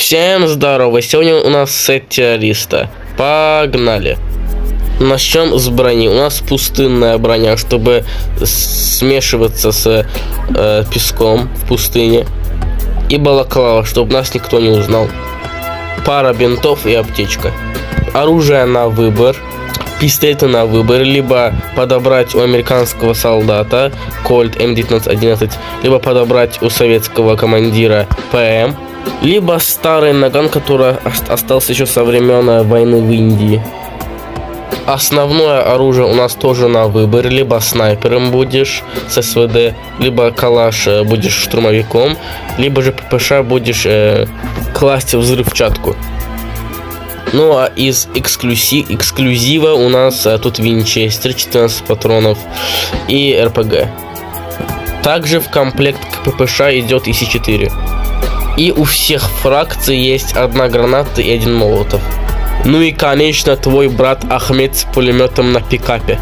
Всем здорово, сегодня у нас сет террориста. Погнали. Начнем с брони. У нас пустынная броня, чтобы смешиваться с песком в пустыне. И балаклава, чтобы нас никто не узнал. Пара бинтов и аптечка. Оружие на выбор. Пистолеты на выбор. Либо подобрать у американского солдата Colt М1911, либо подобрать у советского командира ПМ, либо старый наган, который остался еще со времен войны в Индии. Основное оружие у нас тоже на выбор. Либо снайпером будешь с СВД, либо калаш будешь штурмовиком, либо же ППШ будешь класть взрывчатку. Ну а из эксклюзива у нас тут винчестер 14 патронов и РПГ. Также в комплект к ППШ идет ИС-4. И у всех фракций есть одна граната и один молотов. Ну и конечно твой брат Ахмед с пулеметом на пикапе.